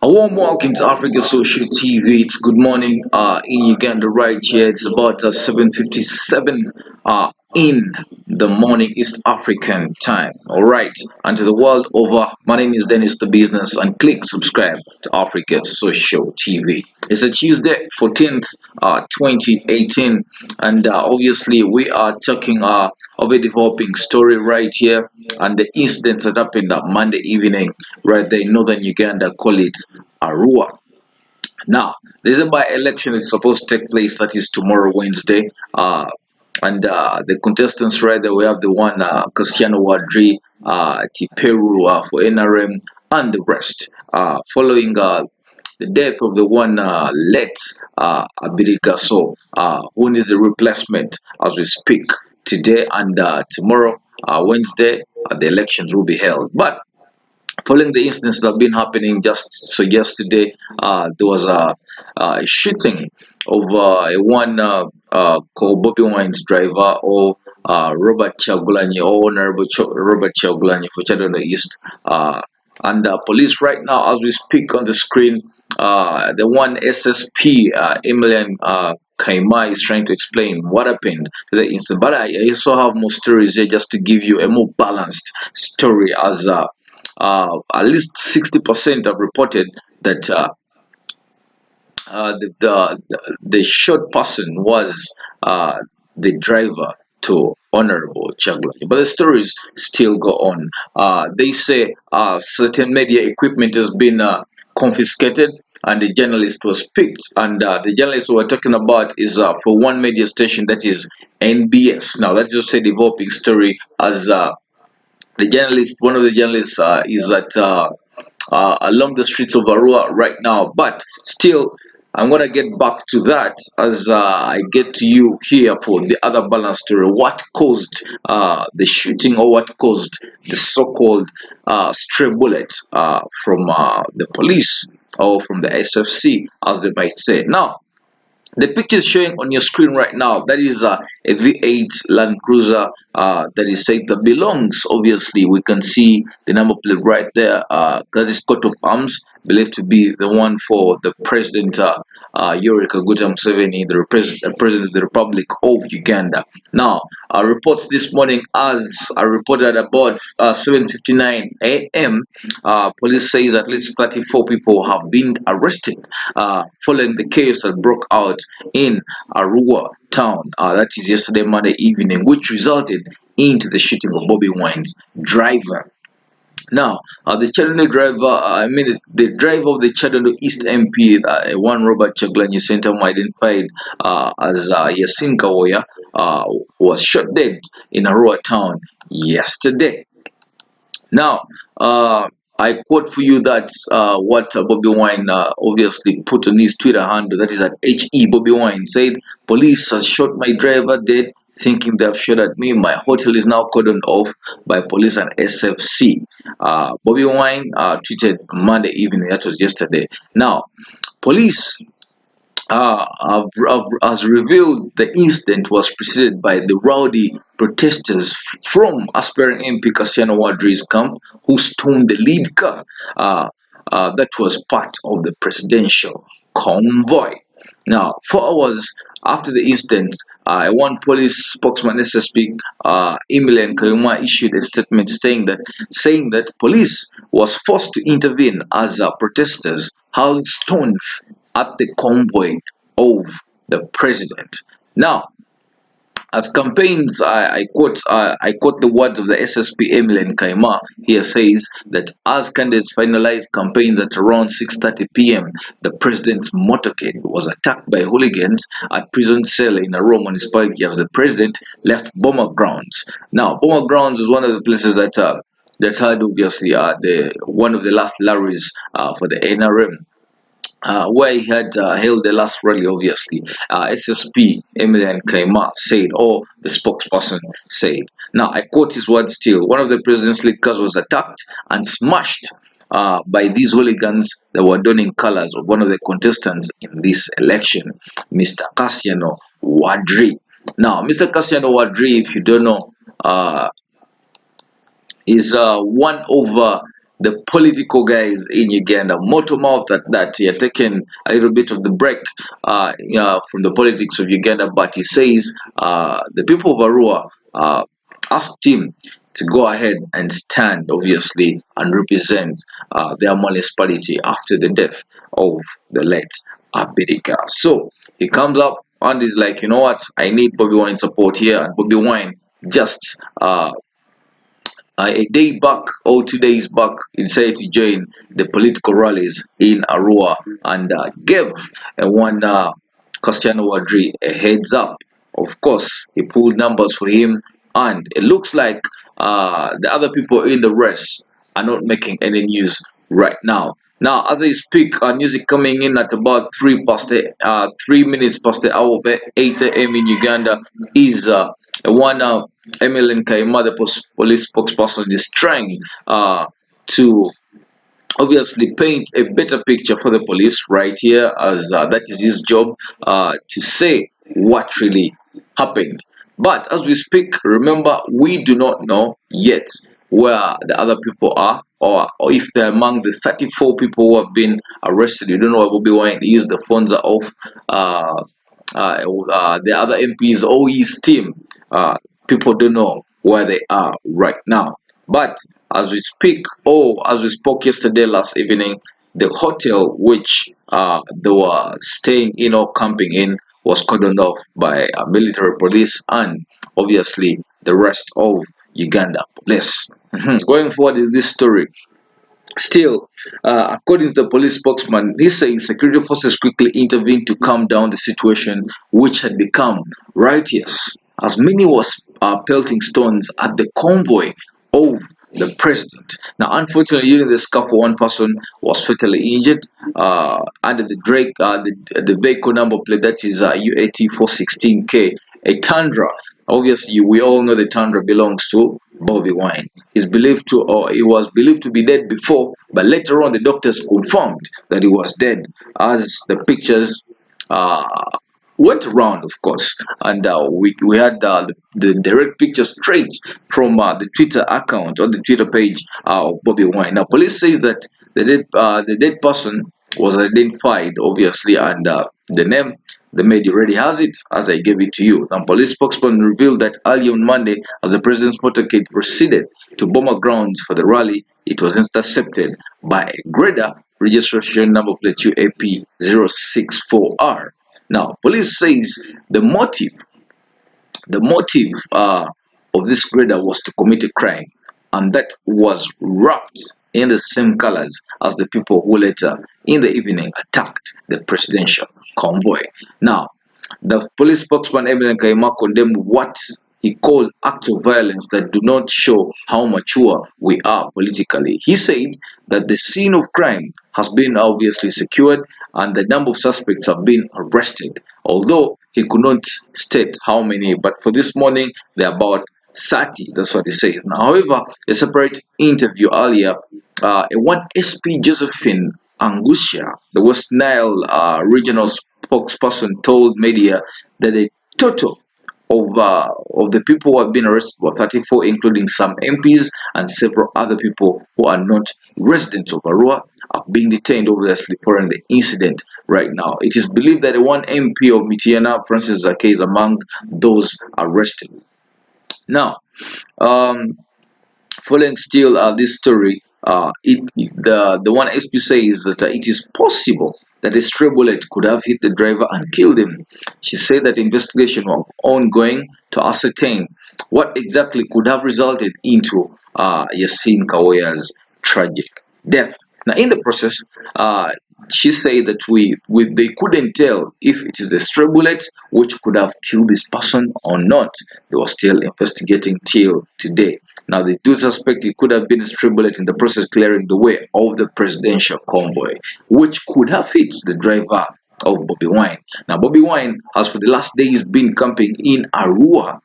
A warm welcome to Africa Social TV. It's good morning in Uganda right here. It's about 7:57 in the morning East African time. All right, and to the world over, my name is Dennis the Business, and click subscribe to Africa Social TV. It's a Tuesday, 14th, 2018, and obviously we are talking of a developing story right here, and the incident that happened Monday evening right there in northern Uganda. Call it Arua. Now, there's a by-election is supposed to take place. That is tomorrow, Wednesday. And the contestants right there, we have the one Cristiano Wadri, Tiperu for NRM, and the rest. Following the death of the one late Abirigaso, who needs a replacement as we speak today and tomorrow, Wednesday, the elections will be held. But following the incidents that have been happening just so yesterday, there was a shooting of a one called Bobi Wine's driver, or Robert Chagulanyi, or Honorable Robert Chagulanyi for Chadon East. And police right now, as we speak on the screen, the one SSP, Emilian Kaima, is trying to explain what happened to the incident. But I also have more stories here just to give you a more balanced story, as at least 60% have reported that the shot person was the driver to Honorable Chagulanyi. But the stories still go on. They say certain media equipment has been confiscated, and the journalist was picked. And the journalist we're talking about is for one media station, that is NBS. Now, that's just a developing story, as the journalist, one of the journalists, is at along the streets of Arua right now. But still, I'm gonna get back to that as I get to you here for the other balance story. What caused the shooting, or what caused the so-called stray bullet from the police, or from the SFC, as they might say. Now, the picture is showing on your screen right now. That is a V8 Land Cruiser that is said that belongs. Obviously, we can see the number plate right there. That is coat of arms, believed to be the one for the president, Yoweri Kaguta Museveni, the president of the Republic of Uganda. Now, reports this morning, as I reported about 7:59 a.m., police says at least 34 people have been arrested following the chaos that broke out in Arua town. That is yesterday, Monday evening, which resulted into the shooting of Bobi Wine's driver. Now, the Chadendo driver, the driver of the Chadendo East MP, one Robert Chagulanyi Center, identified as Yasin Kawoya, was shot dead in Arua town yesterday. Now, I quote for you that what Bobi Wine obviously put on his Twitter handle, that is at HE. Bobi Wine said, "Police has shot my driver dead, thinking they have shot at me. My hotel is now cordoned off by police and SFC." Bobi Wine tweeted Monday evening, that was yesterday. Now, police has revealed the incident was preceded by the rowdy protesters from aspiring MP Cristiano Wadri's camp, who stormed the lead car that was part of the presidential convoy. Now, 4 hours after the incident, one police spokesman, SSP Emilian Kaima, issued a statement saying that police was forced to intervene as protesters hurled stones at the convoy of the president. Now, as campaigns, I quote the words of the SSP Emilian Kaima. Here says that as candidates finalized campaigns at around 6:30 p.m., the president's motorcade was attacked by hooligans at prison cell in Arua municipality as the president left bomber grounds. Now, bomber grounds is one of the places that had obviously the one of the last rallies for the NRM. Where he had held the last rally, obviously, SSP Emilian Kaima said, or the spokesperson said. Now, I quote his words still. One of the president's lead cars was attacked and smashed by these hooligans that were donning colors of one of the contestants in this election, Mr. Cristiano Wadri. Now, Mr. Cristiano Wadri, if you don't know, is one of the political guys in Uganda. Moto mouth that he had taken a little bit of the break from the politics of Uganda, but he says the people of Arua asked him to go ahead and stand, obviously, and represent their municipality after the death of the late Abidika. So he comes up and is like, you know what, I need Bobi Wine support here, and Bobi Wine just a day back or 2 days back, he decided to join the political rallies in Arua and gave one Cristiano Wadri a heads up. Of course, he pulled numbers for him, and it looks like the other people in the race are not making any news right now. Now, as I speak, news is coming in at about 3 minutes past the hour of 8 a.m. in Uganda. Is one Emily Kaima, the police spokesperson, is trying to obviously paint a better picture for the police right here, as that is his job to say what really happened. But as we speak, remember, we do not know yet where the other people are, or if they're among the 34 people who have been arrested. You don't know where Bobby Wine is, the funds are off, the other MPs or his team. People don't know where they are right now. But as we speak, or as we spoke yesterday, last evening, the hotel which they were staying in or camping in was cordoned off by military police and obviously the rest of Uganda police. Going forward in this story, still, according to the police spokesman, he's saying security forces quickly intervened to calm down the situation, which had become riotous, as many was pelting stones at the convoy of the president. Now, unfortunately, during the scuffle, one person was fatally injured under the vehicle number plate, that is UAT 416K, a Tundra. Obviously, we all know the Tundra belongs to Bobi Wine. He was believed to be dead before, but later on the doctors confirmed that he was dead, as the pictures uh, went around, of course, and we had the direct picture straight from the Twitter account or the Twitter page of Bobi Wine. Now, police say that the dead person was identified, obviously, and the name, the media already has it, as I gave it to you. Now, police spokesman revealed that early on Monday, as the president's motorcade proceeded to Boma grounds for the rally, it was intercepted by a grader registration number plate UAP 064R. Now, police says the motive of this grader was to commit a crime, and that was wrapped in the same colors as the people who later in the evening attacked the presidential convoy. Now, the police spokesman Emily Kaima condemned what he called acts of violence that do not show how mature we are politically. He said that the scene of crime has been obviously secured and the number of suspects have been arrested, although he could not state how many, but for this morning there are about 30. That's what he said. Now, however, a separate interview earlier, a one SP Josephine Angusha, the West Nile regional spokesperson, told media that a total of the people who have been arrested were 34, including some MPs and several other people who are not residents of Arua, are being detained obviously following the incident right now. It is believed that one MP of Mitiana, Francis Zake, is among those arrested. Now, following still this story, the one SP says that it is possible that a stray bullet could have hit the driver and killed him. She said that investigation was ongoing to ascertain what exactly could have resulted into Yasin Kawaya's tragic death. Now, in the process, she said that they couldn't tell if it is the stray bullet which could have killed this person or not. They were still investigating till today. Now, they do suspect it could have been a stray bullet in the process clearing the way of the presidential convoy, which could have hit the driver of Bobi Wine. Now, Bobi Wine has for the last days been camping in Arua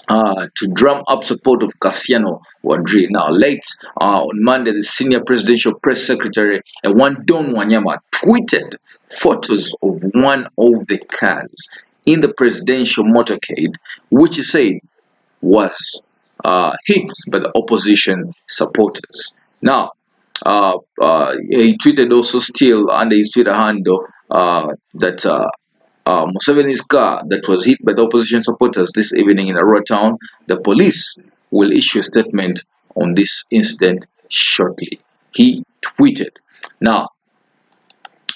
to drum up support of Cassiano Wadri. Now, late on Monday, the senior presidential press secretary, Don Wanyama, tweeted photos of one of the cars in the presidential motorcade, which he said was hit by the opposition supporters. Now, He tweeted also still under his Twitter handle that Museveni's car that was hit by the opposition supporters this evening in Arua town, the police will issue a statement on this incident shortly. He tweeted. Now,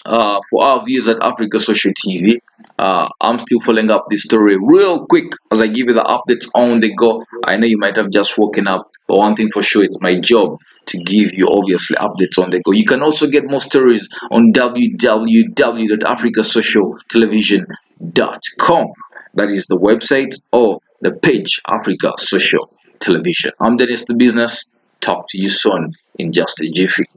for our viewers at Africa Social TV, I'm still following up this story real quick as I give you the updates on the go. I know you might have just woken up, but one thing for sure, it's my job to give you obviously updates on the go. You can also get more stories on www.africasocialtelevision.com. That is the website or the page Africa Social Television. I'm Dennis the Business. Talk to you soon in just a jiffy.